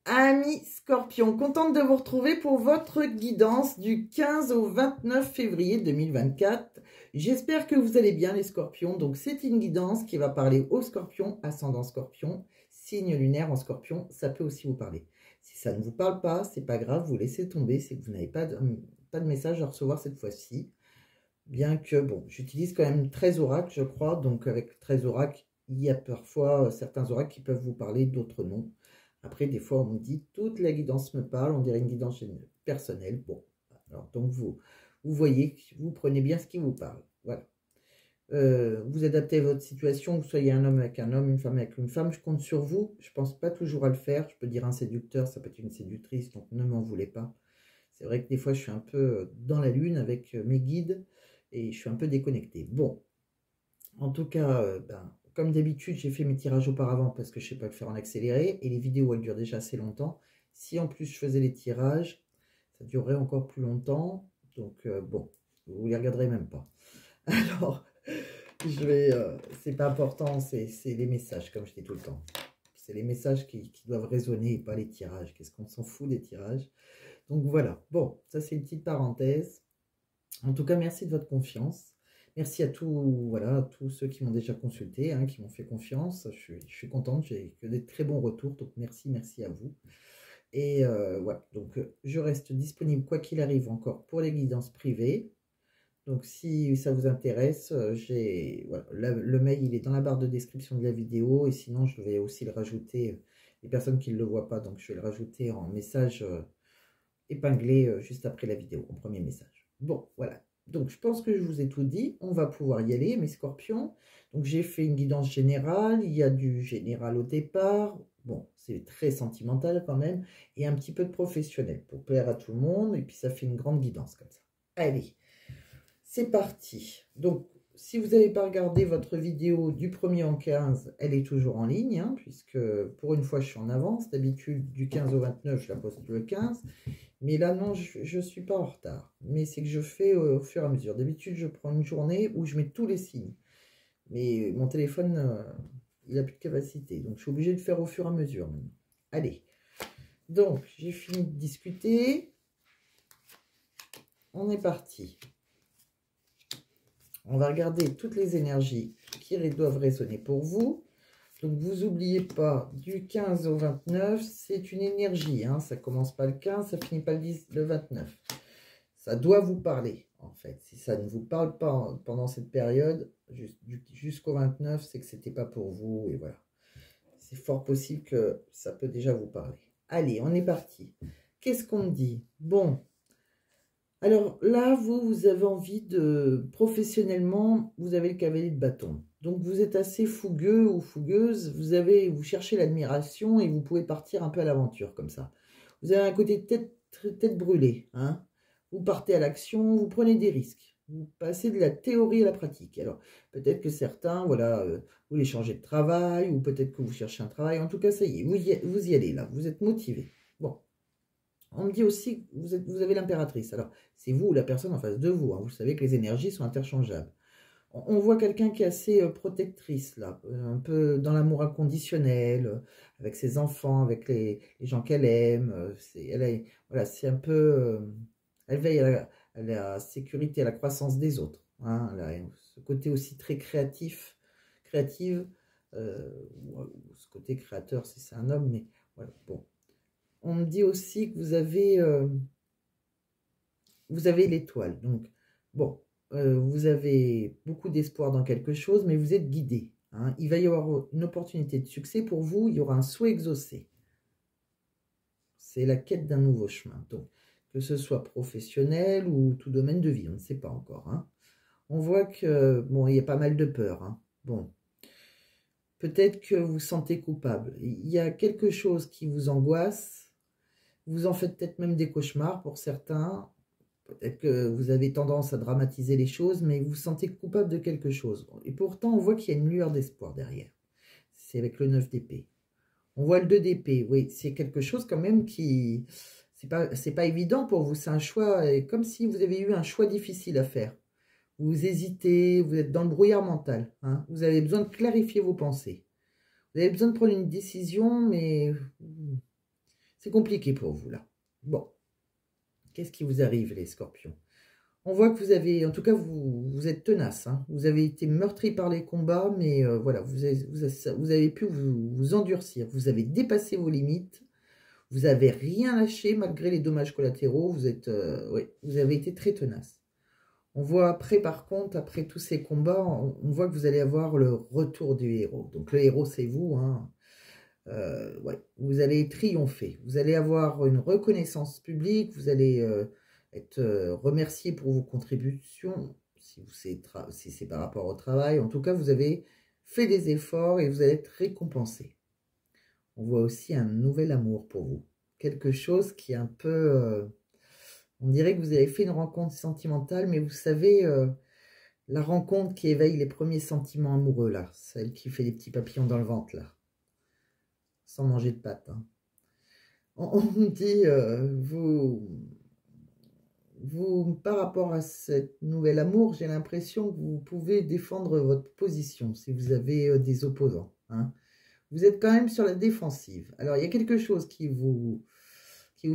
Amis Scorpion, contente de vous retrouver pour votre guidance du 15 au 29 février 2024. J'espère que vous allez bien les Scorpions. Donc c'est une guidance qui va parler aux Scorpions, ascendant Scorpion, signe lunaire en Scorpion, ça peut aussi vous parler. Si ça ne vous parle pas, c'est pas grave, vous laissez tomber, c'est que vous n'avez pas de message à recevoir cette fois-ci. Bien que, bon, j'utilise quand même 13 oracles, je crois, donc avec 13 oracles, il y a parfois certains oracles qui peuvent vous parler, d'autres non. Après, des fois, on me dit, toute la guidance me parle, on dirait une guidance personnelle. Bon, alors, donc vous voyez, vous prenez bien ce qui vous parle. Voilà. Vous adaptez à votre situation, que vous soyez un homme avec un homme, une femme avec une femme, je compte sur vous. Je ne pense pas toujours à le faire. Je peux dire un séducteur, ça peut être une séductrice, donc ne m'en voulez pas. C'est vrai que des fois, je suis un peu dans la lune avec mes guides et je suis un peu déconnecté. Bon, en tout cas, comme d'habitude, j'ai fait mes tirages auparavant parce que je ne sais pas le faire en accéléré et les vidéos, elles durent déjà assez longtemps. Si en plus je faisais les tirages, ça durerait encore plus longtemps. Donc, bon, vous ne les regarderez même pas. Alors, je vais... c'est pas important, c'est les messages, comme je dis tout le temps. C'est les messages qui doivent résonner et pas les tirages. Qu'est-ce qu'on s'en fout des tirages? Donc voilà, bon, ça c'est une petite parenthèse. En tout cas, merci de votre confiance. Merci à tous ceux qui m'ont déjà consulté, hein, qui m'ont fait confiance. Je suis contente, j'ai que des très bons retours, donc merci à vous. Et voilà, donc je reste disponible quoi qu'il arrive encore pour les guidances privées. Donc si ça vous intéresse, le mail il est dans la barre de description de la vidéo et sinon je vais aussi le rajouter, les personnes qui ne le voient pas, donc je vais le rajouter en message épinglé juste après la vidéo, en premier message. Bon, voilà. Donc, je pense que je vous ai tout dit. On va pouvoir y aller, mes scorpions. Donc, j'ai fait une guidance générale. Il y a du général au départ. Bon, c'est très sentimental quand même. Et un petit peu de professionnel pour plaire à tout le monde. Et puis, ça fait une grande guidance comme ça. Allez, c'est parti. Donc, si vous n'avez pas regardé votre vidéo du 1er au 15, elle est toujours en ligne, hein, puisque pour une fois, je suis en avance. D'habitude, du 15 au 29, je la poste le 15. Mais là, non, je ne suis pas en retard. Mais c'est que je fais au fur et à mesure. D'habitude, je prends une journée où je mets tous les signes. Mais mon téléphone, il n'a plus de capacité. Donc, je suis obligée de faire au fur et à mesure maintenant. Allez. Donc, j'ai fini de discuter. On est parti. On va regarder toutes les énergies qui doivent résonner pour vous. Donc, vous n'oubliez pas, du 15 au 29, c'est une énergie. Hein, ça commence pas le 15, ça finit pas le 29. Ça doit vous parler, en fait. Si ça ne vous parle pas pendant cette période, jusqu'au 29, c'est que c'était pas pour vous. Et voilà. C'est fort possible que ça peut déjà vous parler. Allez, on est parti. Qu'est-ce qu'on me dit? Bon. Alors là, vous avez envie de... Professionnellement, vous avez le cavalier de bâton. Donc, vous êtes assez fougueux ou fougueuse. Vous cherchez l'admiration et vous pouvez partir un peu à l'aventure comme ça. Vous avez un côté tête brûlée. Hein, vous partez à l'action, vous prenez des risques. Vous passez de la théorie à la pratique. Alors, peut-être que certains, voilà, vous voulez changer de travail ou peut-être que vous cherchez un travail. En tout cas, ça y est, vous y allez là. Vous êtes motivé. Bon. On me dit aussi que vous avez l'impératrice. Alors, c'est vous ou la personne en face de vous. Hein. Vous savez que les énergies sont interchangeables. On voit quelqu'un qui est assez protectrice, là, un peu dans l'amour inconditionnel, avec ses enfants, avec les gens qu'elle aime. Voilà, c'est un peu... elle veille à la sécurité, à la croissance des autres. Hein, ce côté aussi très créative. Ce côté créateur, si c'est un homme, mais voilà, bon. On me dit aussi que vous avez l'étoile. Donc, bon, vous avez beaucoup d'espoir dans quelque chose, mais vous êtes guidé. Hein. Il va y avoir une opportunité de succès pour vous. Il y aura un souhait exaucé. C'est la quête d'un nouveau chemin. Donc, que ce soit professionnel ou tout domaine de vie, on ne sait pas encore. Hein. On voit que, bon, il y a pas mal de peur. Hein. Bon, peut-être que vous vous sentez coupable. Il y a quelque chose qui vous angoisse. Vous en faites peut-être même des cauchemars pour certains. Peut-être que vous avez tendance à dramatiser les choses, mais vous vous sentez coupable de quelque chose. Et pourtant, on voit qu'il y a une lueur d'espoir derrière. C'est avec le 9 d'épée. On voit le 2 d'épée. Oui, c'est quelque chose quand même qui... C'est pas évident pour vous. C'est un choix, comme si vous avez eu un choix difficile à faire. Vous hésitez, vous êtes dans le brouillard mental. Hein. Vous avez besoin de clarifier vos pensées. Vous avez besoin de prendre une décision, mais... C'est compliqué pour vous, là. Bon, qu'est-ce qui vous arrive, les scorpions? On voit que vous avez, en tout cas, vous êtes tenace. Hein. Vous avez été meurtri par les combats, mais voilà, vous avez pu vous endurcir. Vous avez dépassé vos limites. Vous n'avez rien lâché malgré les dommages collatéraux. Ouais, vous avez été très tenace. On voit après, par contre, après tous ces combats, on voit que vous allez avoir le retour du héros. Donc le héros, c'est vous. Hein. Ouais, vous allez triompher. Vous allez avoir une reconnaissance publique. Vous allez être remercié pour vos contributions, si c'est par rapport au travail. En tout cas, vous avez fait des efforts et vous allez être récompensé. On voit aussi un nouvel amour pour vous. Quelque chose qui est un peu... on dirait que vous avez fait une rencontre sentimentale, mais vous savez, la rencontre qui éveille les premiers sentiments amoureux, là. Celle qui fait des petits papillons dans le ventre, là. Sans manger de pâtes. Hein. On me dit, par rapport à ce nouvel amour, j'ai l'impression que vous pouvez défendre votre position si vous avez des opposants. Hein. Vous êtes quand même sur la défensive. Alors, il y a quelque chose qui vous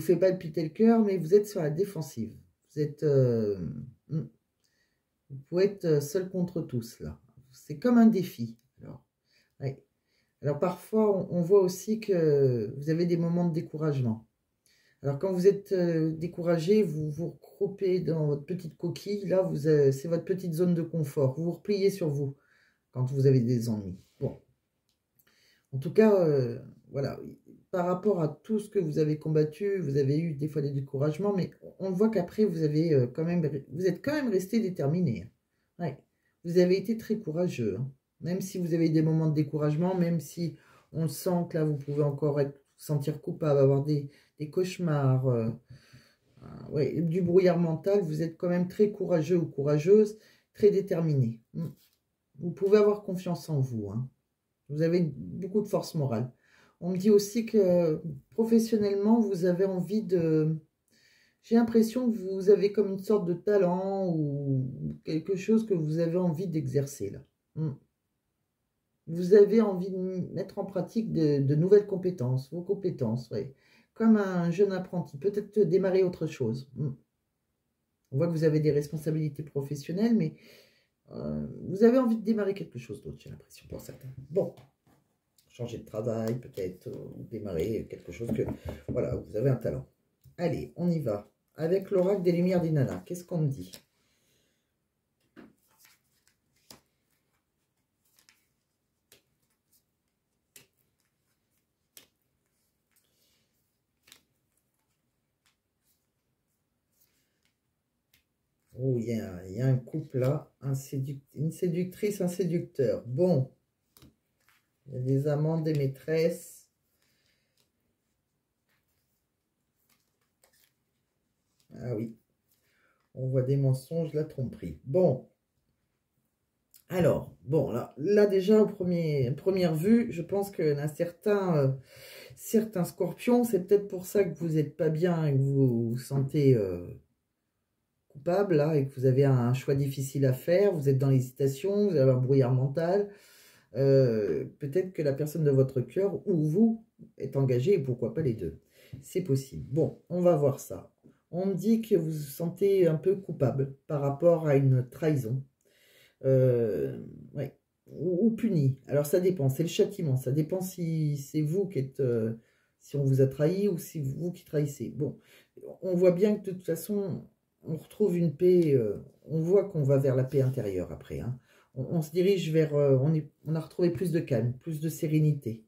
fait palpiter le cœur, mais vous êtes sur la défensive. Vous êtes... vous pouvez être seul contre tous, là. C'est comme un défi. Alors, ouais. Alors parfois, on voit aussi que vous avez des moments de découragement. Alors, quand vous êtes découragé, vous vous regroupez dans votre petite coquille. Là, c'est votre petite zone de confort. Vous vous repliez sur vous quand vous avez des ennuis. Bon. En tout cas, voilà. Par rapport à tout ce que vous avez combattu, vous avez eu des fois des découragements, mais on voit qu'après, vous êtes quand même resté déterminé. Ouais. Vous avez été très courageux. Hein. Même si vous avez des moments de découragement, même si on sent que là, vous pouvez encore vous sentir coupable, avoir des cauchemars, ouais, du brouillard mental, vous êtes quand même très courageux ou courageuse, très déterminé. Vous pouvez avoir confiance en vous. Hein. Vous avez beaucoup de force morale. On me dit aussi que professionnellement, vous avez envie de... J'ai l'impression que vous avez comme une sorte de talent ou quelque chose que vous avez envie d'exercer là. Vous avez envie de mettre en pratique de nouvelles compétences, vos compétences, oui. Comme un jeune apprenti, peut-être démarrer autre chose. On voit que vous avez des responsabilités professionnelles, mais vous avez envie de démarrer quelque chose d'autre, j'ai l'impression, pour certains. Bon, changer de travail, peut-être, ou démarrer quelque chose que... Voilà, vous avez un talent. Allez, on y va. Avec l'oracle des Lumières d'Inanna, qu'est-ce qu'on me dit ? Oh, il y a un couple là, une séductrice, un séducteur. Bon, il y a des amants, des maîtresses. Ah oui, on voit des mensonges, la tromperie. Bon, alors, bon, là déjà, première vue, je pense que certains scorpions, c'est peut-être pour ça que vous n'êtes pas bien et que vous vous sentez... coupable là, et que vous avez un choix difficile à faire, vous êtes dans l'hésitation, vous avez un brouillard mental, peut-être que la personne de votre cœur ou vous est engagée, et pourquoi pas les deux. C'est possible. Bon, on va voir ça. On me dit que vous vous sentez un peu coupable par rapport à une trahison. Ouais. Ou puni. Alors ça dépend, c'est le châtiment. Ça dépend si c'est vous qui êtes... si on vous a trahi ou si vous qui trahissez. Bon, on voit bien que de toute façon... on retrouve une paix, on voit qu'on va vers la paix intérieure après. Hein. On se dirige vers, on a retrouvé plus de calme, plus de sérénité.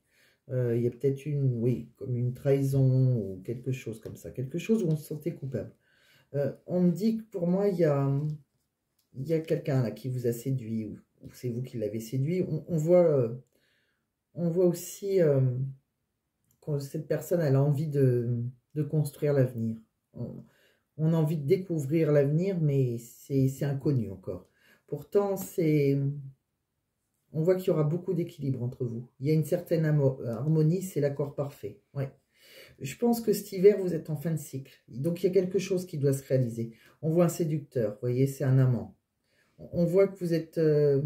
Il y a peut-être oui, comme une trahison ou quelque chose comme ça. Quelque chose où on se sentait coupable. On me dit que pour moi, il y a quelqu'un là qui vous a séduit ou c'est vous qui l'avez séduit. On voit aussi que cette personne, elle a envie de construire l'avenir. On a envie de découvrir l'avenir, mais c'est inconnu encore. Pourtant, on voit qu'il y aura beaucoup d'équilibre entre vous. Il y a une certaine harmonie, c'est l'accord parfait. Ouais. Je pense que cet hiver, vous êtes en fin de cycle. Donc, il y a quelque chose qui doit se réaliser. On voit un séducteur, vous voyez, c'est un amant. On voit que vous êtes... alors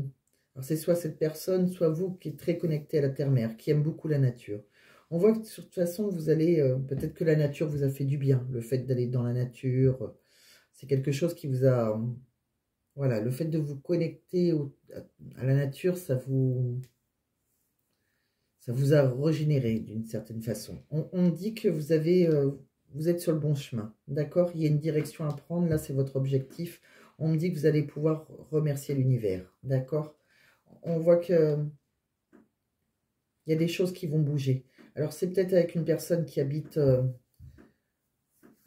c'est soit cette personne, soit vous qui êtes très connecté à la terre-mère, qui aime beaucoup la nature. On voit que de toute façon, vous allez, peut-être que la nature vous a fait du bien. Le fait d'aller dans la nature, c'est quelque chose qui vous a, voilà, le fait de vous connecter à la nature, ça vous a régénéré d'une certaine façon. On dit que vous avez, vous êtes sur le bon chemin, d'accord? Il y a une direction à prendre, là c'est votre objectif. On me dit que vous allez pouvoir remercier l'univers, d'accord? On voit que il y a des choses qui vont bouger. Alors c'est peut-être avec une personne qui habite,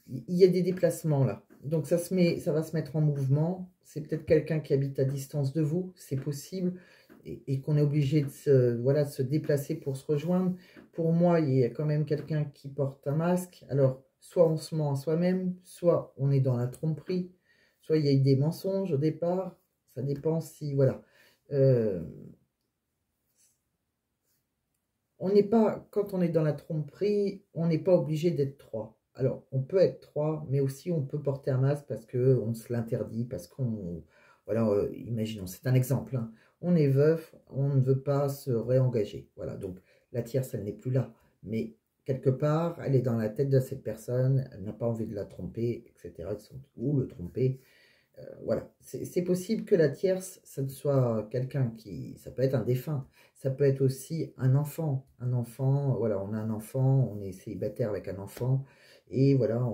il y a des déplacements là. Donc ça va se mettre en mouvement. C'est peut-être quelqu'un qui habite à distance de vous, c'est possible. Et qu'on est obligé de voilà, de se déplacer pour se rejoindre. Pour moi, il y a quand même quelqu'un qui porte un masque. Alors, soit on se ment à soi-même, soit on est dans la tromperie, soit il y a eu des mensonges au départ. Ça dépend si, voilà. On n'est pas, quand on est dans la tromperie, on n'est pas obligé d'être trois. Alors, on peut être trois, mais aussi on peut porter un masque parce qu'on se l'interdit, parce qu'on... Voilà, imaginons, c'est un exemple, hein. On est veuf, on ne veut pas se réengager. Voilà, donc la tierce, elle n'est plus là. Mais quelque part, elle est dans la tête de cette personne, elle n'a pas envie de la tromper, etc. Ou le tromper. Voilà, c'est possible que la tierce, ça soit quelqu'un qui, ça peut être un défunt, ça peut être aussi un enfant, voilà, on a un enfant, on est célibataire avec un enfant, et voilà,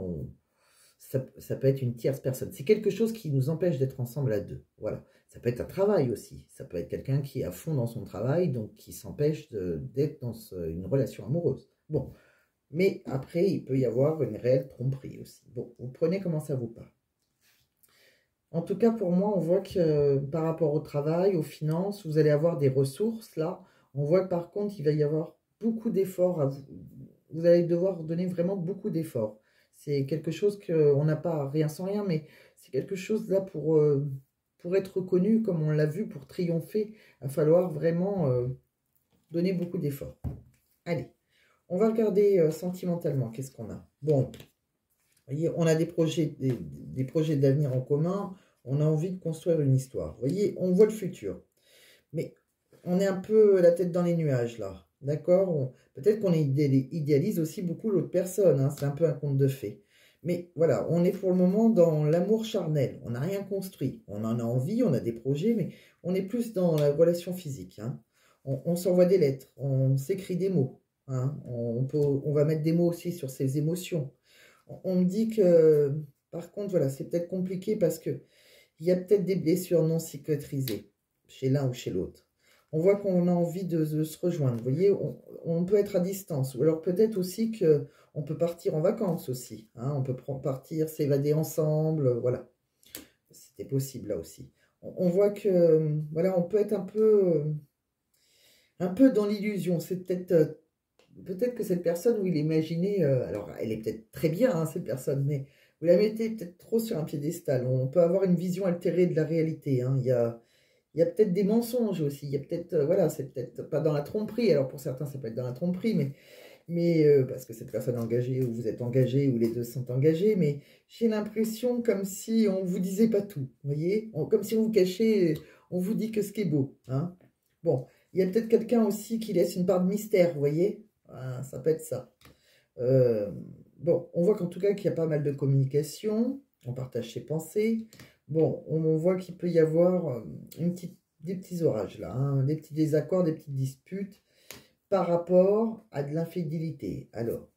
ça peut être une tierce personne. C'est quelque chose qui nous empêche d'être ensemble à deux, voilà. Ça peut être un travail aussi, ça peut être quelqu'un qui est à fond dans son travail, donc qui s'empêche d'être dans une relation amoureuse. Bon, mais après, il peut y avoir une réelle tromperie aussi. Bon, vous prenez comment ça vous parle. En tout cas, pour moi, on voit que par rapport au travail, aux finances, vous allez avoir des ressources là. On voit que par contre, il va y avoir beaucoup d'efforts à vous. Vous allez devoir donner vraiment beaucoup d'efforts. C'est quelque chose qu'on n'a pas, rien sans rien, mais c'est quelque chose là pour être reconnu, comme on l'a vu, pour triompher. Il va falloir vraiment donner beaucoup d'efforts. Allez, on va regarder sentimentalement, qu'est-ce qu'on a. Bon, voyez, on a des projets d'avenir en commun, on a envie de construire une histoire. Vous voyez, on voit le futur. Mais on est un peu la tête dans les nuages, là. D'accord? Peut-être qu'on idéalise aussi beaucoup l'autre personne, hein, c'est un peu un conte de fées. Mais voilà, on est pour le moment dans l'amour charnel. On n'a rien construit. On en a envie, on a des projets, mais on est plus dans la relation physique, hein. On s'envoie des lettres, on s'écrit des mots, hein. On va mettre des mots aussi sur ses émotions. On me dit que, par contre, voilà, c'est peut-être compliqué parce que il y a peut-être des blessures non cicatrisées chez l'un ou chez l'autre. On voit qu'on a envie de se rejoindre. Vous voyez, on peut être à distance. Ou alors peut-être aussi que on peut partir en vacances aussi, hein. On peut partir, s'évader ensemble. Voilà, c'était possible là aussi. On voit que, voilà, on peut être un peu dans l'illusion. C'est peut-être que cette personne, vous l'imaginez, alors elle est peut-être très bien, hein, cette personne, mais vous la mettez peut-être trop sur un piédestal. On peut avoir une vision altérée de la réalité, hein. Il y a peut-être des mensonges aussi. Il y a peut-être, voilà, c'est peut-être pas dans la tromperie. Alors pour certains, ça peut être dans la tromperie, mais parce que cette personne est engagée, ou vous êtes engagé, ou les deux sont engagés, mais j'ai l'impression comme si on vous disait pas tout, vous voyez, comme si on vous cachait, on vous dit que ce qui est beau, hein. Bon, il y a peut-être quelqu'un aussi qui laisse une part de mystère, vous voyez. Ah, ça peut être ça. Euh, bon, on voit qu'en tout cas qu'il y a pas mal de communication, on partage ses pensées. Bon, on voit qu'il peut y avoir des petits orages là, hein, des petits désaccords, des petites disputes par rapport à de l'infidélité. Alors,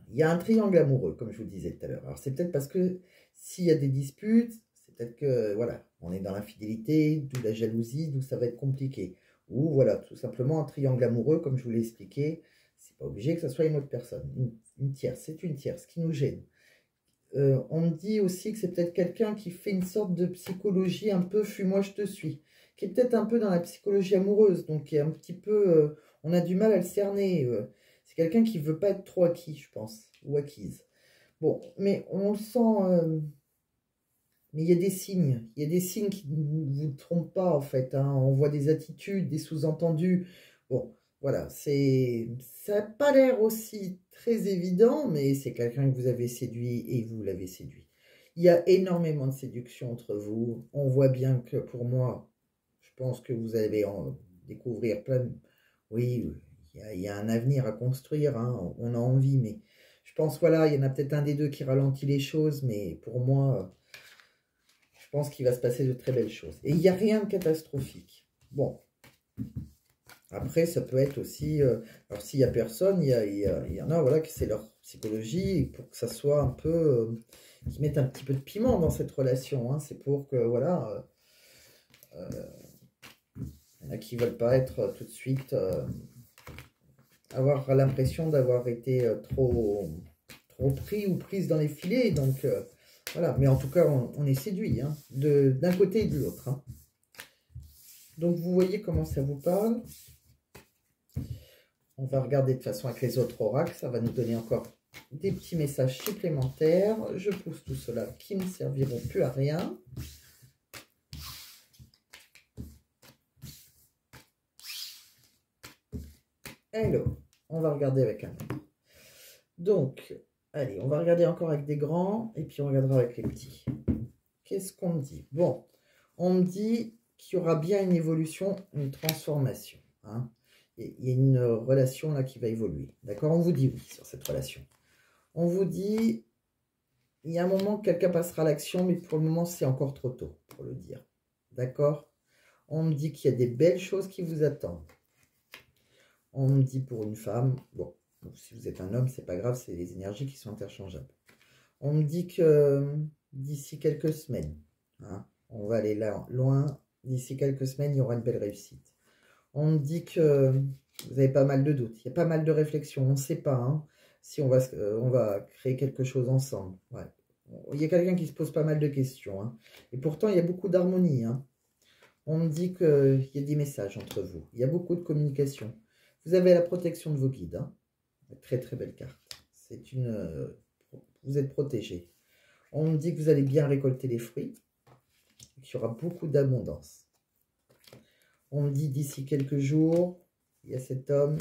il y a un triangle amoureux, comme je vous disais tout à l'heure. Alors, c'est peut-être parce que s'il y a des disputes, c'est peut-être que, voilà, on est dans l'infidélité, d'où la jalousie, d'où ça va être compliqué. Ou, voilà, tout simplement un triangle amoureux, comme je vous l'ai expliqué. C'est pas obligé que ce soit une autre personne. Une tierce, c'est une tierce qui nous gêne. On me dit aussi que c'est peut-être quelqu'un qui fait une sorte de psychologie un peu fuis-moi, je te suis, qui est peut-être un peu dans la psychologie amoureuse, donc qui est un petit peu, on a du mal à le cerner. C'est quelqu'un qui veut pas être trop acquis, je pense, ou acquise. Bon, mais on le sent, mais il y a des signes qui ne vous trompent pas en fait, hein. On voit des attitudes, des sous-entendus. Bon, voilà, ça n'a pas l'air aussi très évident, mais c'est quelqu'un que vous avez séduit et vous l'avez séduit. Il y a énormément de séduction entre vous. On voit bien que pour moi, je pense que vous allez en découvrir plein. Oui, il y a un avenir à construire, hein, on a envie, mais je pense, voilà, il y en a peut-être un des deux qui ralentit les choses, mais pour moi, je pense qu'il va se passer de très belles choses. Et il n'y a rien de catastrophique. Bon, après, ça peut être aussi, alors s'il n'y a personne, il y en a, voilà, que c'est leur psychologie, pour que ça soit un peu, qu'ils mettent un petit peu de piment dans cette relation, hein, c'est pour que, voilà, il y en a qui ne veulent pas être tout de suite, avoir l'impression d'avoir été trop pris ou prise dans les filets, donc voilà, mais en tout cas, on est séduit, hein, d'un côté et de l'autre, hein. Donc, vous voyez comment ça vous parle. On va regarder de toute façon avec les autres oracles, ça va nous donner encore des petits messages supplémentaires. Je pousse tout cela qui ne serviront plus à rien. Alors, on va regarder avec un autre. Donc, allez, on va regarder encore avec des grands et puis on regardera avec les petits. Qu'est-ce qu'on me dit? Bon, on me dit qu'il y aura bien une évolution, une transformation, hein. Il y a une relation là qui va évoluer. D'accord? On vous dit oui sur cette relation. On vous dit, il y a un moment que quelqu'un passera à l'action, mais pour le moment, c'est encore trop tôt pour le dire. D'accord? On me dit qu'il y a des belles choses qui vous attendent. On me dit pour une femme, bon, si vous êtes un homme, c'est pas grave, c'est les énergies qui sont interchangeables. On me dit que d'ici quelques semaines, hein, on va aller là loin, d'ici quelques semaines, il y aura une belle réussite. On me dit que vous avez pas mal de doutes, il y a pas mal de réflexions, on ne sait pas, hein, si on va créer quelque chose ensemble. Ouais. Il y a quelqu'un qui se pose pas mal de questions, hein. Et pourtant, il y a beaucoup d'harmonie, hein. On me dit qu'il y a des messages entre vous, il y a beaucoup de communication. Vous avez la protection de vos guides, hein. Très très belle carte. C'est une... vous êtes protégé. On me dit que vous allez bien récolter les fruits, qu'il y aura beaucoup d'abondance. On me dit d'ici quelques jours, il y a cet homme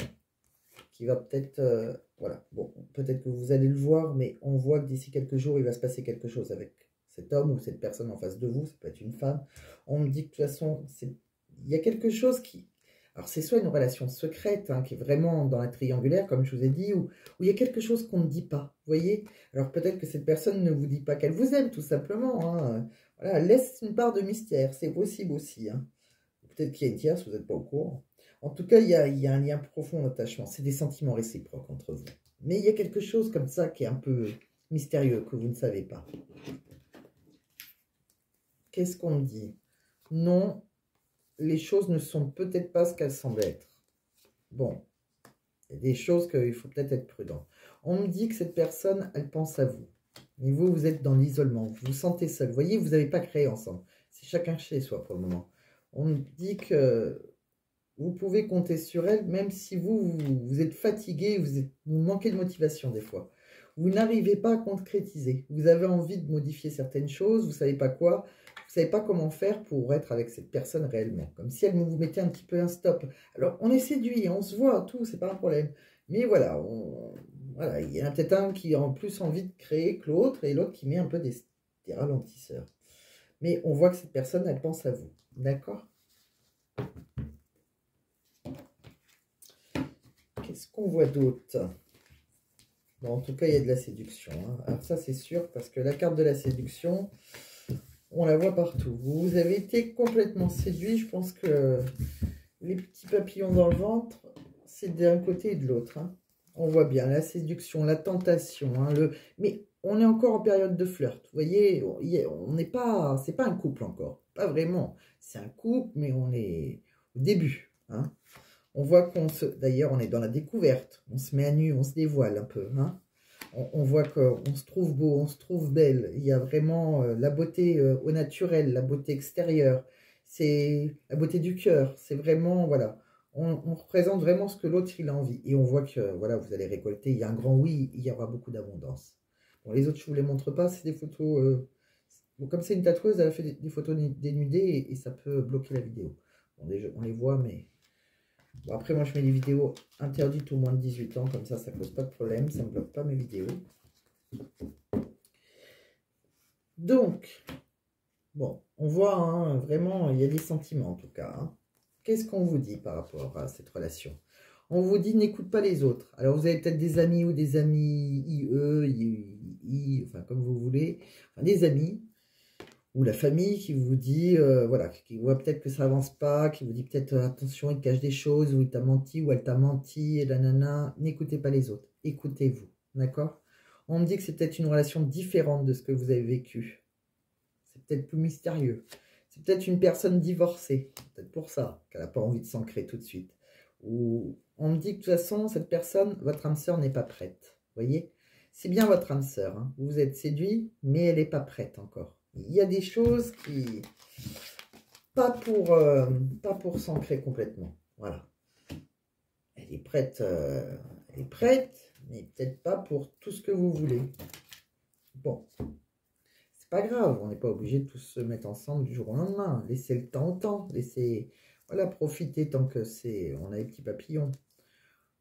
qui va peut-être, voilà, bon, peut-être que vous allez le voir, mais on voit que d'ici quelques jours, il va se passer quelque chose avec cet homme ou cette personne en face de vous, ça peut être une femme. On me dit que de toute façon, il y a quelque chose qui... Alors, c'est soit une relation secrète, hein, qui est vraiment dans la triangulaire, comme je vous ai dit, ou il y a quelque chose qu'on ne dit pas, vous voyez? Alors, peut-être que cette personne ne vous dit pas qu'elle vous aime, tout simplement, hein. Voilà, laisse une part de mystère, c'est possible aussi, hein. Peut-être qu'il y a une tierce, vous n'êtes pas au courant. En tout cas, il y a un lien profond d'attachement. C'est des sentiments réciproques entre vous. Mais il y a quelque chose comme ça qui est un peu mystérieux, que vous ne savez pas. Qu'est-ce qu'on dit? Non, les choses ne sont peut-être pas ce qu'elles semblent être. Bon, il y a des choses qu'il faut peut-être être prudent. On me dit que cette personne, elle pense à vous. Mais vous, vous êtes dans l'isolement. Vous vous sentez seul. Vous voyez, vous n'avez pas créé ensemble. C'est chacun chez soi pour le moment. On me dit que vous pouvez compter sur elle, même si vous êtes fatigué, vous manquez de motivation des fois. Vous n'arrivez pas à concrétiser. Vous avez envie de modifier certaines choses, vous ne savez pas quoi, vous ne savez pas comment faire pour être avec cette personne réellement. Comme si elle vous mettait un petit peu un stop. Alors, on est séduit, on se voit, tout, c'est pas un problème. Mais voilà, voilà, il y en a peut-être un qui a en plus envie de créer que l'autre, et l'autre qui met un peu des ralentisseurs. Mais on voit que cette personne, elle pense à vous. D'accord? Qu'est-ce qu'on voit d'autre? Bon, en tout cas, il y a de la séduction, hein. Alors ça, c'est sûr, parce que la carte de la séduction, on la voit partout. Vous avez été complètement séduit. Je pense que les petits papillons dans le ventre, c'est d'un côté et de l'autre, hein. On voit bien la séduction, la tentation, hein, mais on est encore en période de flirt. Vous voyez, on n'est pas... C'est pas un couple encore. Pas vraiment. C'est un couple, mais on est au début, hein. On voit d'ailleurs, on est dans la découverte. On se met à nu, on se dévoile un peu, hein. On voit qu'on se trouve beau, on se trouve belle. Il y a vraiment la beauté au naturel, la beauté extérieure. C'est la beauté du cœur. C'est vraiment, voilà. On représente vraiment ce que l'autre, il a envie. Et on voit que, voilà, vous allez récolter. Il y a un grand oui, il y aura beaucoup d'abondance. Bon, les autres, je ne vous les montre pas. C'est des photos... bon, comme c'est une tatoueuse, elle a fait des photos dénudées et ça peut bloquer la vidéo. Bon, déjà, on les voit, mais... Bon, après, moi, je mets des vidéos interdites aux moins de 18 ans. Comme ça ne pose pas de problème. Ça ne bloque pas mes vidéos. Donc, bon, on voit, hein, vraiment, il y a des sentiments, en tout cas, hein. Qu'est-ce qu'on vous dit par rapport à cette relation? On vous dit n'écoute pas les autres. Alors vous avez peut-être des amis ou des amis enfin comme vous voulez, enfin, des amis ou la famille qui vous dit, voilà, qui voit peut-être que ça avance pas, qui vous dit peut-être attention, il te cache des choses, ou il t'a menti, ou elle t'a menti, et la nana. N'écoutez pas les autres, écoutez-vous, d'accord? On me dit que c'est peut-être une relation différente de ce que vous avez vécu. C'est peut-être plus mystérieux. C'est peut-être une personne divorcée, peut-être pour ça qu'elle n'a pas envie de s'ancrer tout de suite. Ou on me dit que de toute façon, cette personne, votre âme sœur n'est pas prête, vous voyez? C'est bien votre âme sœur, hein. Vous êtes séduit, mais elle n'est pas prête encore. Il y a des choses qui... pas pour s'ancrer complètement. Voilà. Elle est prête, mais peut-être pas pour tout ce que vous voulez. Bon. C'est pas grave, on n'est pas obligé de tous se mettre ensemble du jour au lendemain. Laissez le temps au temps. Laissez, voilà, profiter tant que on a les petits papillons.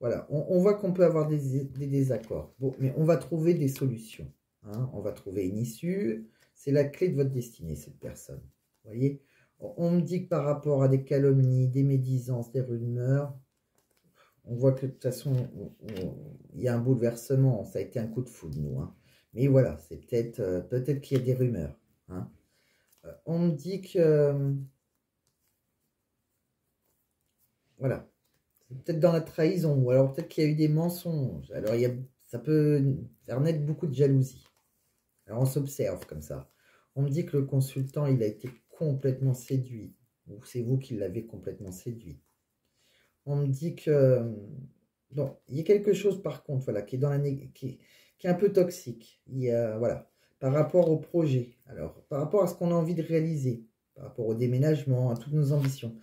Voilà, on voit qu'on peut avoir des désaccords. Bon, mais on va trouver des solutions. Hein. On va trouver une issue. C'est la clé de votre destinée, cette personne. Vous voyez? On me dit que par rapport à des calomnies, des médisances, des rumeurs, on voit que de toute façon, il y a un bouleversement. Ça a été un coup de foudre, nous. Hein. Mais voilà, c'est peut-être qu'il y a des rumeurs. Hein. On me dit que... voilà. C'est peut-être dans la trahison. Ou alors peut-être qu'il y a eu des mensonges. Alors ça peut faire naître beaucoup de jalousie. Alors on s'observe comme ça. On me dit que le consultant, il a été complètement séduit. Ou c'est vous qui l'avez complètement séduit. On me dit que... bon, il y a quelque chose par contre, voilà, qui est dans qui est un peu toxique. Il y a, voilà, par rapport au projet. Alors, par rapport à ce qu'on a envie de réaliser, par rapport au déménagement, à toutes nos ambitions.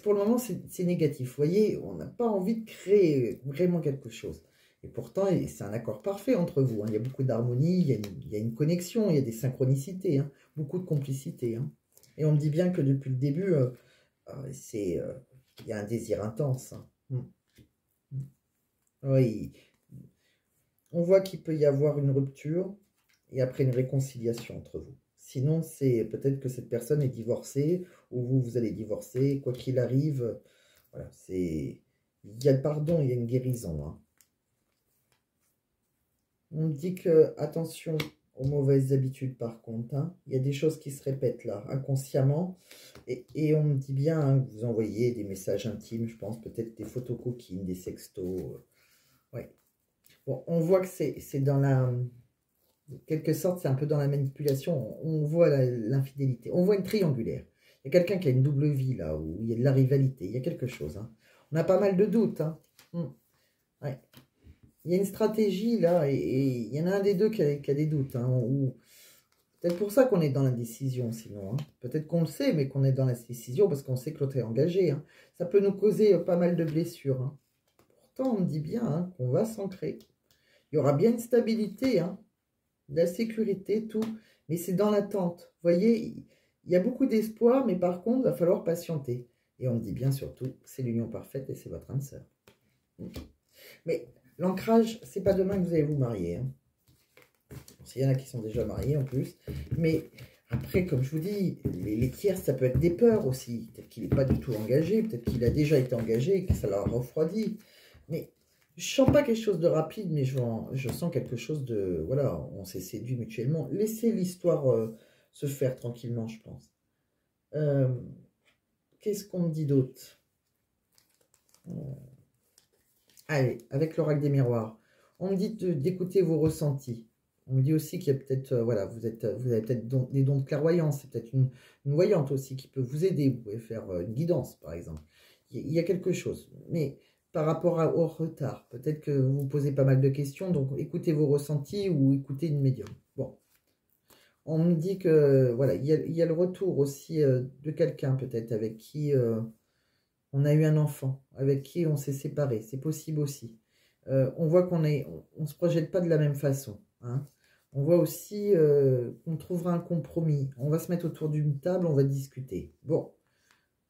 Pour le moment, c'est négatif. Vous voyez, on n'a pas envie de créer vraiment quelque chose. Et pourtant, c'est un accord parfait entre vous. Hein. Il y a beaucoup d'harmonie, il y a une connexion, il y a des synchronicités, hein, beaucoup de complicité. Hein. Et on me dit bien que depuis le début, il y a un désir intense. Hein. Oui. On voit qu'il peut y avoir une rupture et après une réconciliation entre vous. Sinon, c'est peut-être que cette personne est divorcée ou vous allez divorcer. Quoi qu'il arrive, voilà, il y a le pardon, il y a une guérison. Hein. On me dit que, attention aux mauvaises habitudes par contre. Hein. Il y a des choses qui se répètent là, inconsciemment. Et on me dit bien hein, que vous envoyez des messages intimes, je pense, peut-être des photos coquines, des sextos. Ouais. Bon, on voit que c'est dans la... de quelque sorte, c'est un peu dans la manipulation. On voit l'infidélité. On voit une triangulaire. Il y a quelqu'un qui a une double vie, là, où il y a de la rivalité. Il y a quelque chose. Hein. On a pas mal de doutes. Hein. Ouais. Il y a une stratégie, là, et il y en a un des deux qui a des doutes. Hein, peut-être pour ça qu'on est dans l'indécision, sinon. Hein. Peut-être qu'on le sait, mais qu'on est dans l'indécision parce qu'on sait que l'autre est engagé. Hein. Ça peut nous causer pas mal de blessures. Hein. Pourtant, on me dit bien hein, qu'on va s'ancrer. Il y aura bien une stabilité, hein, de la sécurité, tout. Mais c'est dans l'attente. Vous voyez, il y a beaucoup d'espoir, mais par contre, il va falloir patienter. Et on me dit bien surtout, c'est l'union parfaite et c'est votre âme sœur. Mais l'ancrage, c'est pas demain que vous allez vous marier. Hein. Il y en a qui sont déjà mariés en plus. Mais après, comme je vous dis, les tiers, ça peut être des peurs aussi. Peut-être qu'il n'est pas du tout engagé, peut-être qu'il a déjà été engagé et que ça l'a refroidi. Mais je sens pas quelque chose de rapide, mais je sens quelque chose de... Voilà, on s'est séduit mutuellement. Laissez l'histoire se faire tranquillement, je pense. Qu'est-ce qu'on me dit d'autre Allez, avec l'oracle des miroirs. On me dit d'écouter vos ressentis. On me dit aussi qu'il y a peut-être, voilà, vous avez peut-être des dons de clairvoyance. C'est peut-être une voyante aussi qui peut vous aider. Vous pouvez faire une guidance, par exemple. Il y a quelque chose. Mais par rapport au retard, peut-être que vous posez pas mal de questions. Donc, écoutez vos ressentis ou écoutez une médium. Bon. On me dit que, voilà, il y a le retour aussi de quelqu'un, peut-être, avec qui on a eu un enfant, avec qui on s'est séparé. C'est possible aussi. On voit qu'on ne se projette pas de la même façon. Hein. On voit aussi qu'on trouvera un compromis. On va se mettre autour d'une table, on va discuter. Bon,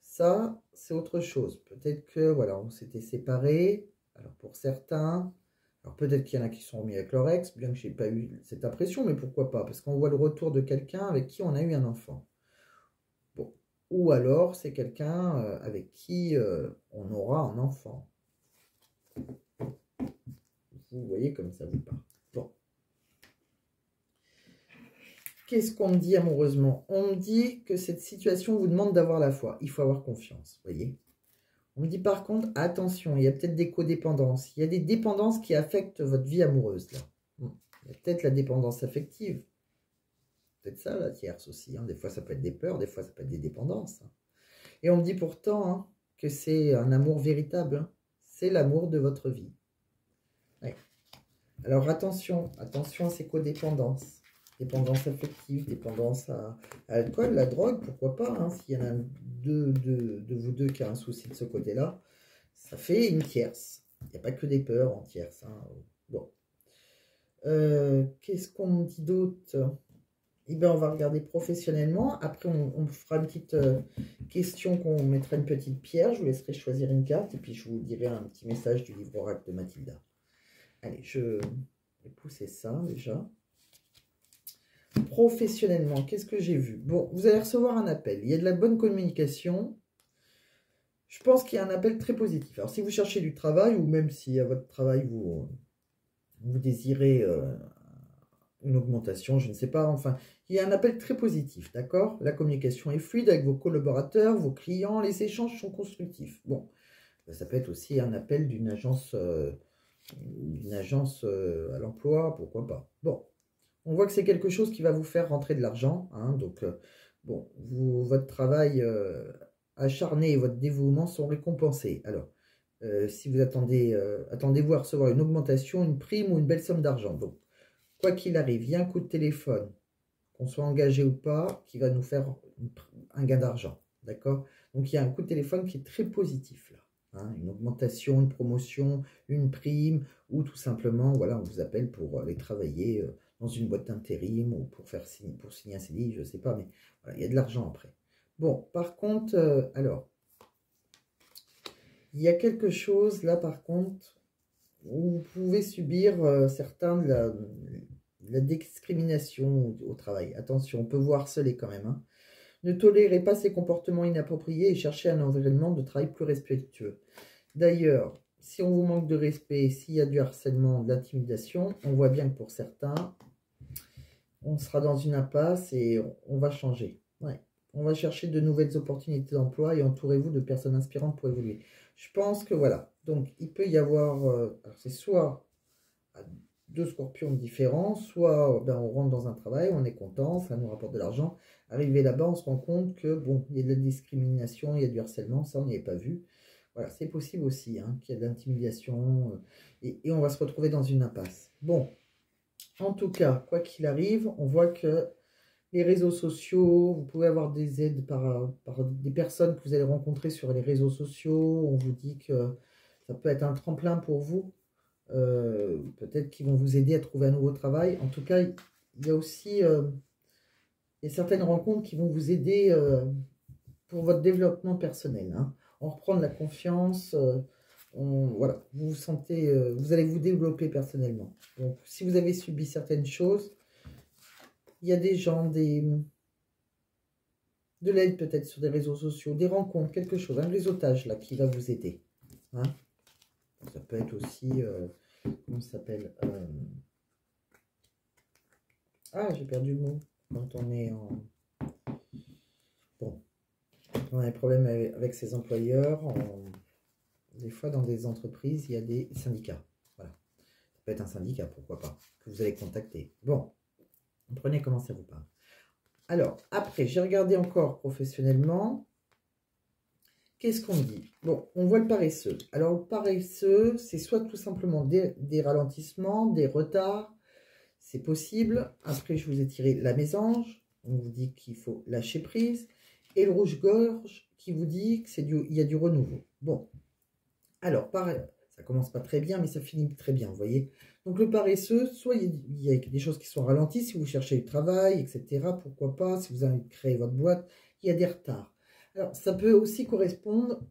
ça, c'est autre chose. Peut-être que, voilà, on s'était séparés. Alors, pour certains, alors peut-être qu'il y en a qui sont remis avec leur ex, bien que je n'ai pas eu cette impression, mais pourquoi pas? Parce qu'on voit le retour de quelqu'un avec qui on a eu un enfant. Bon. Ou alors, c'est quelqu'un avec qui on aura un enfant. Vous voyez comme ça vous parle. Bon. Qu'est-ce qu'on me dit amoureusement? On me dit que cette situation vous demande d'avoir la foi. Il faut avoir confiance, vous voyez. On me dit par contre, attention, il y a peut-être des codépendances. Il y a des dépendances qui affectent votre vie amoureuse, là. Il y a peut-être la dépendance affective. Peut-être ça, la tierce aussi. Hein. Des fois, ça peut être des peurs, des fois, ça peut être des dépendances. Hein. Et on me dit pourtant hein, que c'est un amour véritable. Hein. C'est l'amour de votre vie. Ouais. Alors, attention à ces codépendances. Dépendance affective, dépendance à l'alcool, la drogue, pourquoi pas. Hein, s'il y en a de vous deux qui a un souci de ce côté-là, ça fait une tierce. Il n'y a pas que des peurs en tierce. Hein. Bon. Qu'est-ce qu'on me dit d'autre? Eh bien, on va regarder professionnellement. Après, on fera une petite question qu'on mettra une petite pierre. Je vous laisserai choisir une carte et puis je vous dirai un petit message du livre oracle de Mathilda. Allez, je vais pousser ça déjà. Professionnellement, qu'est-ce que j'ai vu? Bon, vous allez recevoir un appel. Il y a de la bonne communication. Je pense qu'il y a un appel très positif. Alors, si vous cherchez du travail ou même si à votre travail, vous désirez une augmentation, je ne sais pas. Enfin, il y a un appel très positif, d'accord? La communication est fluide avec vos collaborateurs, vos clients. Les échanges sont constructifs. Bon, ça peut être aussi un appel d'une agence à l'emploi, pourquoi pas. Bon. On voit que c'est quelque chose qui va vous faire rentrer de l'argent. Hein, donc, bon, votre travail acharné et votre dévouement sont récompensés. Alors, si vous attendez-vous à recevoir une augmentation, une prime ou une belle somme d'argent. Donc, quoi qu'il arrive, il y a un coup de téléphone, qu'on soit engagé ou pas, qui va nous faire un gain d'argent. D'accord? Donc, il y a un coup de téléphone qui est très positif là. Hein, une augmentation, une promotion, une prime, ou tout simplement, voilà, on vous appelle pour aller travailler dans une boîte d'intérim ou pour signer un CDI, je ne sais pas, mais voilà, il y a de l'argent après. Bon, par contre, alors, il y a quelque chose là, par contre, où vous pouvez subir certains de la discrimination au travail. Attention, on peut vous harceler quand même. Hein. Ne tolérez pas ces comportements inappropriés et cherchez un environnement de travail plus respectueux. D'ailleurs, si on vous manque de respect, s'il y a du harcèlement, de l'intimidation, on voit bien que pour certains, on sera dans une impasse et on va changer. Ouais. On va chercher de nouvelles opportunités d'emploi et entourez-vous de personnes inspirantes pour évoluer. Je pense que voilà. Donc, il peut y avoir... c'est soit deux scorpions différents, soit ben, on rentre dans un travail, on est content, ça nous rapporte de l'argent. Arrivé là-bas, on se rend compte que, bon, il y a de la discrimination, il y a du harcèlement, ça, on n'y avait pas vu. Voilà, c'est possible aussi, hein, qu'il y a de l'intimidation et on va se retrouver dans une impasse. Bon. En tout cas, quoi qu'il arrive, on voit que les réseaux sociaux, vous pouvez avoir des aides par des personnes que vous allez rencontrer sur les réseaux sociaux. On vous dit que ça peut être un tremplin pour vous. Peut-être qu'ils vont vous aider à trouver un nouveau travail. En tout cas, il y a aussi il y a certaines rencontres qui vont vous aider pour votre développement personnel. Hein. On reprend de la confiance. Voilà, vous vous sentez, vous allez vous développer personnellement. Donc, si vous avez subi certaines choses, il y a des gens, de l'aide peut-être sur des réseaux sociaux, des rencontres, quelque chose, un réseautage là qui va vous aider. Hein. Ça peut être aussi, comment ça s'appelle ah, j'ai perdu le mot. Quand on est en... Bon, quand on a des problèmes avec ses employeurs, des fois, dans des entreprises, il y a des syndicats. Voilà. Ça peut être un syndicat, pourquoi pas, que vous allez contacter. Bon, comprenez comment ça vous parle. Alors, après, j'ai regardé encore professionnellement. Qu'est-ce qu'on dit? Bon, on voit le paresseux. Alors, le paresseux, c'est soit tout simplement des ralentissements, des retards. C'est possible. Après, je vous ai tiré la mésange. On vous dit qu'il faut lâcher prise. Et le rouge-gorge qui vous dit qu'il y a du renouveau. Bon. Alors, ça commence pas très bien, mais ça finit très bien, vous voyez. Donc, le paresseux, soit il y a des choses qui sont ralenties, si vous cherchez du travail, etc., pourquoi pas, si vous avez créé votre boîte, il y a des retards. Alors, ça peut aussi correspondre,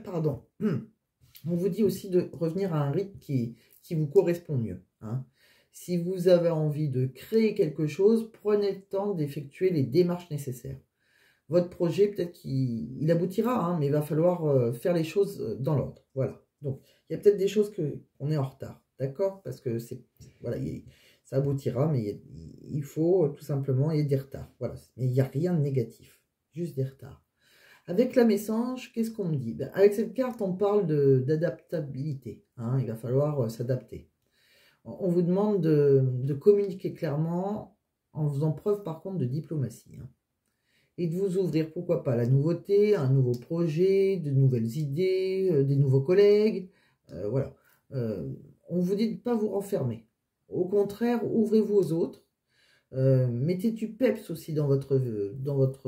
pardon, on vous dit aussi de revenir à un rythme qui vous correspond mieux. Hein. Si vous avez envie de créer quelque chose, prenez le temps d'effectuer les démarches nécessaires. Votre projet, peut-être qu'il aboutira, hein, mais il va falloir faire les choses dans l'ordre. Voilà. Donc, il y a peut-être des choses qu'on est en retard, d'accord? Parce que voilà, ça aboutira, mais il faut tout simplement, il y a des retards. Voilà, mais il n'y a rien de négatif, juste des retards. Avec la message, qu'est-ce qu'on me dit? Ben, avec cette carte, on parle d'adaptabilité. Hein, il va falloir s'adapter. On vous demande de communiquer clairement en faisant preuve par contre de diplomatie. Hein, et de vous ouvrir, pourquoi pas, à la nouveauté, à un nouveau projet, de nouvelles idées, des nouveaux collègues. Voilà. On vous dit de ne pas vous renfermer. Au contraire, ouvrez-vous aux autres. Mettez du peps aussi dans votre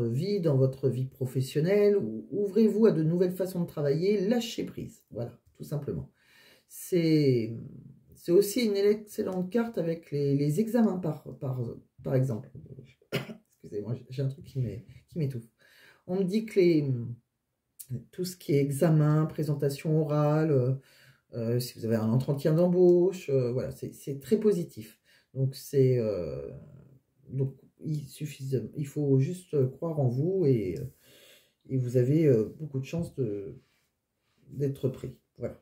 vie professionnelle. Ouvrez-vous à de nouvelles façons de travailler. Lâchez prise. Voilà, tout simplement. C'est aussi une excellente carte avec les examens, par exemple. Excusez-moi, j'ai un truc qui m'étouffe. On me dit que tout ce qui est examen, présentation orale, si vous avez un entretien d'embauche, voilà, c'est très positif. Donc, il faut juste croire en vous et vous avez beaucoup de chances d'être pris. Voilà.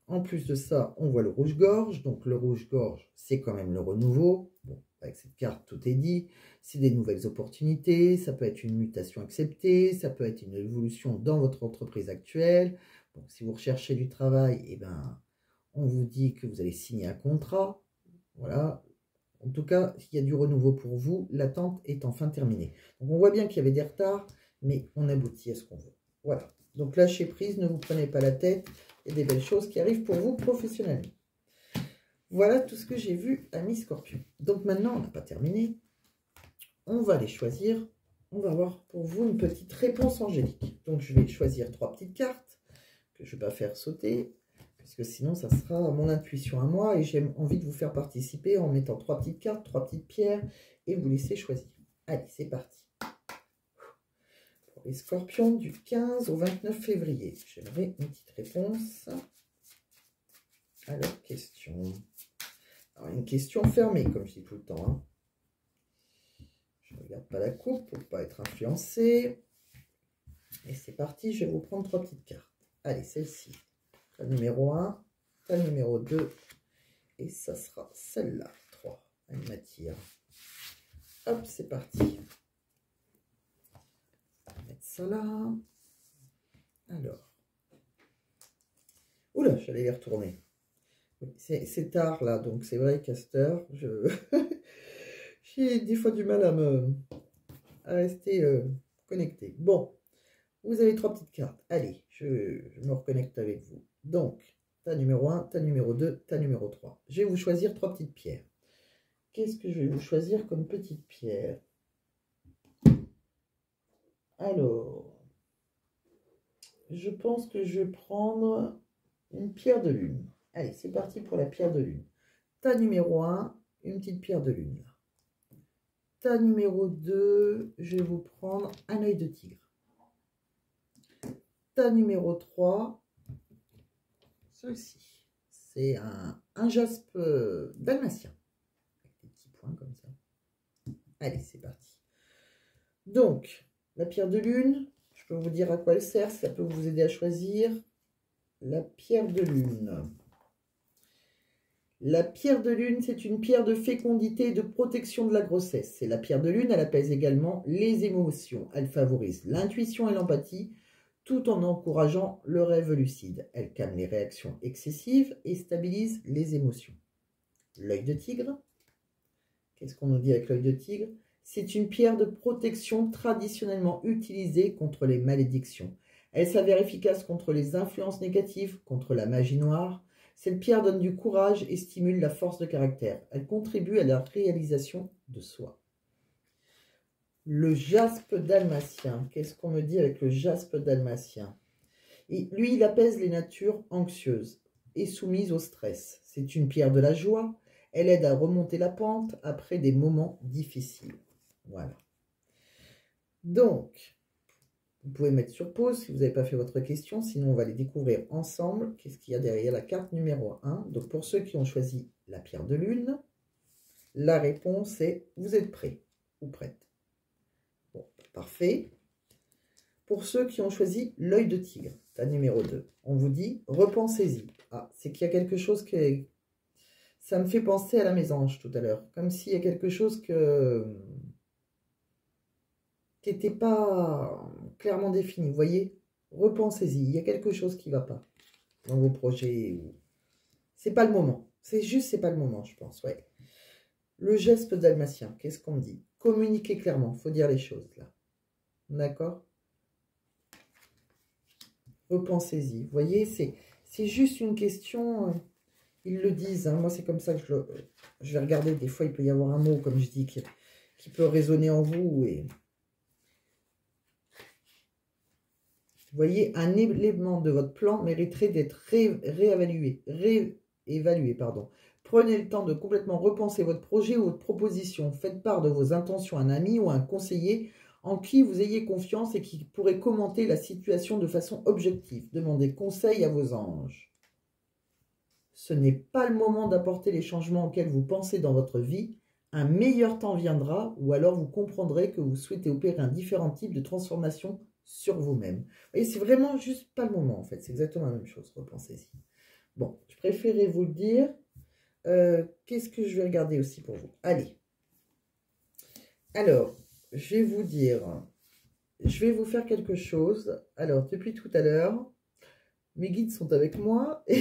En plus de ça, on voit le rouge-gorge. Donc, le rouge-gorge, c'est quand même le renouveau. Bon, avec cette carte, tout est dit. C'est des nouvelles opportunités. Ça peut être une mutation acceptée. Ça peut être une évolution dans votre entreprise actuelle. Bon, si vous recherchez du travail, eh ben, on vous dit que vous allez signer un contrat. Voilà. En tout cas, il y a du renouveau pour vous. L'attente est enfin terminée. Donc, on voit bien qu'il y avait des retards, mais on aboutit à ce qu'on veut. Voilà. Donc, lâchez prise, ne vous prenez pas la tête. Il y a des belles choses qui arrivent pour vous professionnellement. Voilà tout ce que j'ai vu, amis Scorpion. Donc maintenant, on n'a pas terminé. On va les choisir. On va avoir pour vous une petite réponse angélique. Donc je vais choisir 3 petites cartes que je ne vais pas faire sauter, puisque sinon ça sera mon intuition à moi. Et j'ai envie de vous faire participer en mettant 3 petites cartes, 3 petites pierres, et vous laisser choisir. Allez, c'est parti. Pour les Scorpions du 15 au 29 février, j'aimerais une petite réponse. Alors, question. Alors, une question fermée, comme je dis tout le temps. Hein. Je ne regarde pas la coupe pour ne pas être influencé. Et c'est parti, je vais vous prendre 3 petites cartes. Allez, celle-ci. La numéro 1, la numéro 2. Et ça sera celle-là, 3. Elle m'attire. Hop, c'est parti. On va mettre ça là. Alors. Oula, j'allais les retourner. C'est tard là, donc c'est vrai, Caster, j'ai des fois du mal à rester connecté. Bon, vous avez 3 petites cartes. Allez, je me reconnecte avec vous. Donc, ta numéro 1, ta numéro 2, ta numéro 3. Je vais vous choisir 3 petites pierres. Qu'est-ce que je vais vous choisir comme petite pierre? Alors, je pense que je vais prendre une pierre de lune. Allez, c'est parti pour la pierre de lune. Ta numéro 1, une petite pierre de lune. Ta numéro 2, je vais vous prendre un œil de tigre. Ta numéro 3, ceci. C'est un jaspe dalmatien. Avec des petits points comme ça. Allez, c'est parti. Donc, la pierre de lune, je peux vous dire à quoi elle sert, ça peut vous aider à choisir. La pierre de lune. La pierre de lune, c'est une pierre de fécondité et de protection de la grossesse. C'est la pierre de lune, elle apaise également les émotions. Elle favorise l'intuition et l'empathie, tout en encourageant le rêve lucide. Elle calme les réactions excessives et stabilise les émotions. L'œil de tigre. Qu'est-ce qu'on nous dit avec l'œil de tigre? C'est une pierre de protection traditionnellement utilisée contre les malédictions. Elle s'avère efficace contre les influences négatives, contre la magie noire. Cette pierre donne du courage et stimule la force de caractère. Elle contribue à la réalisation de soi. Le jaspe dalmatien. Qu'est-ce qu'on me dit avec le jaspe dalmatien? Lui, il apaise les natures anxieuses et soumises au stress. C'est une pierre de la joie. Elle aide à remonter la pente après des moments difficiles. Voilà. Donc, vous pouvez mettre sur pause si vous n'avez pas fait votre question, sinon on va les découvrir ensemble. Qu'est-ce qu'il y a derrière la carte numéro 1? Donc pour ceux qui ont choisi la pierre de lune, la réponse est vous êtes prêts ou prête. Bon, parfait. Pour ceux qui ont choisi l'œil de tigre, la numéro 2, on vous dit, repensez-y. Ah, c'est qu'il y a quelque chose qui est... Ça me fait penser à la mésange tout à l'heure. Comme s'il y a quelque chose qui n'était pas clairement défini. Vous voyez? Repensez-y. Il y a quelque chose qui ne va pas dans vos projets. C'est pas le moment. C'est juste, c'est pas le moment, je pense. Ouais. Le geste dalmatien, qu'est-ce qu'on dit? Communiquer clairement. Il faut dire les choses, là. D'accord? Repensez-y. Vous voyez, c'est juste une question... Ils le disent, hein. Moi c'est comme ça que je vais regarder. Des fois, il peut y avoir un mot, comme je dis, qui peut résonner en vous. Et... Vous voyez, un élément de votre plan mériterait d'être réévalué. Pardon. Prenez le temps de complètement repenser votre projet ou votre proposition. Faites part de vos intentions à un ami ou à un conseiller en qui vous ayez confiance et qui pourrait commenter la situation de façon objective. Demandez conseil à vos anges. Ce n'est pas le moment d'apporter les changements auxquels vous pensez dans votre vie. Un meilleur temps viendra, ou alors vous comprendrez que vous souhaitez opérer un différent type de transformation sur vous-même. Et c'est vraiment juste pas le moment, en fait. C'est exactement la même chose. Repensez-y. Bon, je préférais vous le dire. Qu'est-ce que je vais regarder aussi pour vous? Allez. Alors, je vais vous dire... Je vais vous faire quelque chose. Alors, depuis tout à l'heure, mes guides sont avec moi et...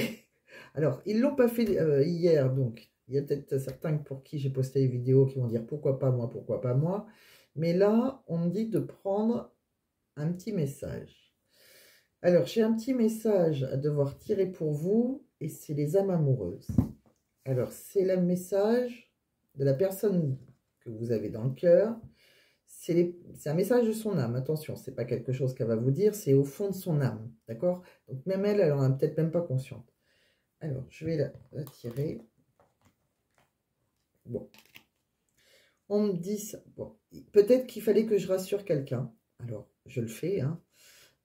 Alors, ils ne l'ont pas fait hier, donc il y a peut-être certains pour qui j'ai posté les vidéos qui vont dire pourquoi pas moi. Mais là, on me dit de prendre un petit message. Alors, j'ai un petit message à devoir tirer pour vous et c'est les âmes amoureuses. Alors, c'est le message de la personne que vous avez dans le cœur. C'est un message de son âme. Attention, ce n'est pas quelque chose qu'elle va vous dire, c'est au fond de son âme. D'accord? Donc, même elle en a peut-être même pas consciente. Alors, je vais la tirer. Bon. On me dit ça. Bon. Peut-être qu'il fallait que je rassure quelqu'un. Alors, je le fais. Hein.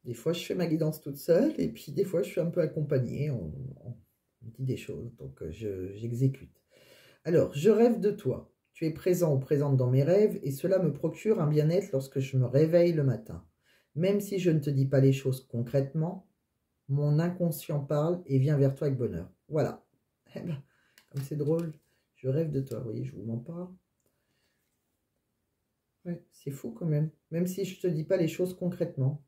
Des fois, je fais ma guidance toute seule. Et puis, des fois, je suis un peu accompagnée. On me dit des choses. Donc, j'exécute. Alors, je rêve de toi. Tu es présent ou présente dans mes rêves. Et cela me procure un bien-être lorsque je me réveille le matin. Même si je ne te dis pas les choses concrètement, mon inconscient parle et vient vers toi avec bonheur. Voilà. Eh ben, comme c'est drôle, je rêve de toi. Vous voyez, je vous mens pas. Ouais, c'est fou quand même. Même si je te dis pas les choses concrètement.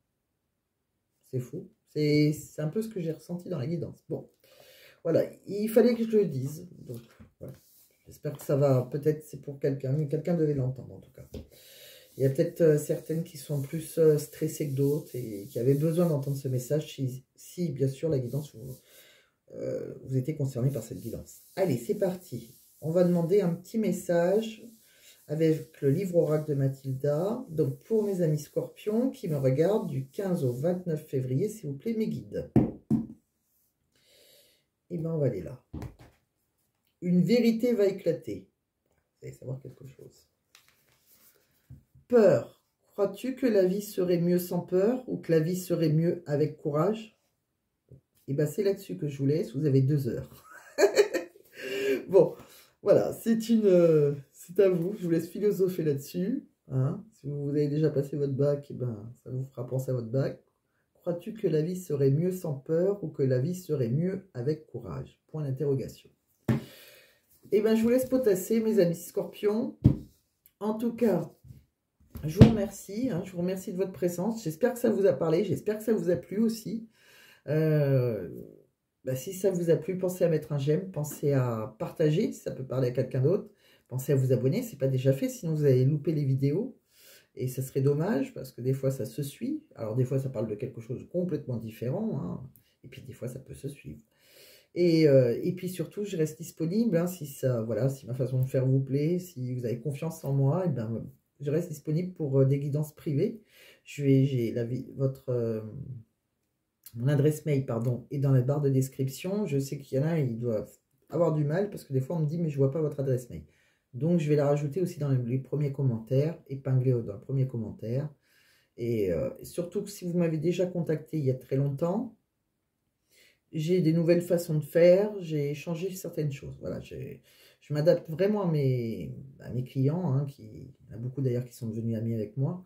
C'est fou. C'est un peu ce que j'ai ressenti dans la guidance. Bon, voilà. Il fallait que je le dise. Donc, voilà. J'espère que ça va. Peut-être c'est pour quelqu'un. Mais quelqu'un devait l'entendre en tout cas. Il y a peut-être certaines qui sont plus stressées que d'autres et qui avaient besoin d'entendre ce message si, bien sûr, la guidance, vous étiez concerné par cette guidance. Allez, c'est parti. On va demander un petit message avec le livre oracle de Mathilda. Donc, pour mes amis scorpions qui me regardent du 15 au 29 février, s'il vous plaît, mes guides. Et bien, on va aller là. Une vérité va éclater. Vous allez savoir quelque chose. Peur. Crois-tu que la vie serait mieux sans peur ou que la vie serait mieux avec courage? Et bien, c'est là-dessus que je vous laisse. Vous avez 2 heures. Bon, voilà. C'est à vous. Je vous laisse philosopher là-dessus. Hein. Si vous avez déjà passé votre bac, et ben, ça vous fera penser à votre bac. Crois-tu que la vie serait mieux sans peur ou que la vie serait mieux avec courage? Point d'interrogation. Et bien, je vous laisse potasser, mes amis scorpions. En tout cas... je vous remercie, je vous remercie de votre présence. J'espère que ça vous a parlé, j'espère que ça vous a plu aussi. Si ça vous a plu, pensez à mettre un j'aime, pensez à partager, si ça peut parler à quelqu'un d'autre. Pensez à vous abonner, ce n'est pas déjà fait, sinon vous allez louper les vidéos. Et ça serait dommage, parce que des fois ça se suit. Alors des fois ça parle de quelque chose de complètement différent, hein. Et puis des fois ça peut se suivre. Et puis surtout, je reste disponible, hein, si ma façon de faire vous plaît, si vous avez confiance en moi, et ben... je reste disponible pour des guidances privées. J'ai mon adresse mail, pardon, est dans la barre de description. Je sais qu'il y en a, ils doivent avoir du mal parce que des fois on me dit mais je vois pas votre adresse mail. Donc je vais la rajouter aussi dans les premiers commentaires, épinglée dans le premier commentaire. Et surtout que si vous m'avez déjà contacté il y a très longtemps, j'ai des nouvelles façons de faire, j'ai changé certaines choses. Voilà, je m'adapte vraiment à mes clients, hein, il y en a beaucoup d'ailleurs qui sont devenus amis avec moi.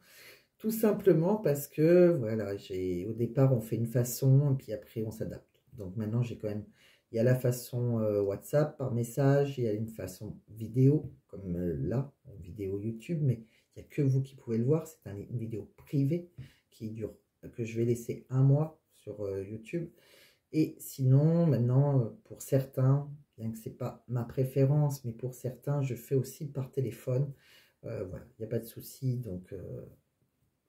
Tout simplement parce que, voilà, au départ, on fait une façon, et puis après, on s'adapte. Donc maintenant, j'ai quand même, il y a la façon WhatsApp par message, il y a une façon vidéo, comme là, une vidéo YouTube, mais il n'y a que vous qui pouvez le voir. C'est une vidéo privée qui dure, que je vais laisser un mois sur YouTube. Et sinon, maintenant, pour certains, bien que ce n'est pas ma préférence, mais pour certains, je fais aussi par téléphone. Voilà, il n'y a pas de souci. Donc,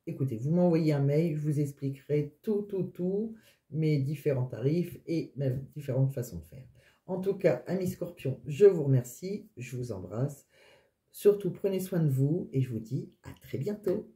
écoutez, vous m'envoyez un mail, je vous expliquerai tout, mes différents tarifs et mes différentes façons de faire. En tout cas, amis Scorpions, je vous remercie, je vous embrasse. Surtout, prenez soin de vous et je vous dis à très bientôt.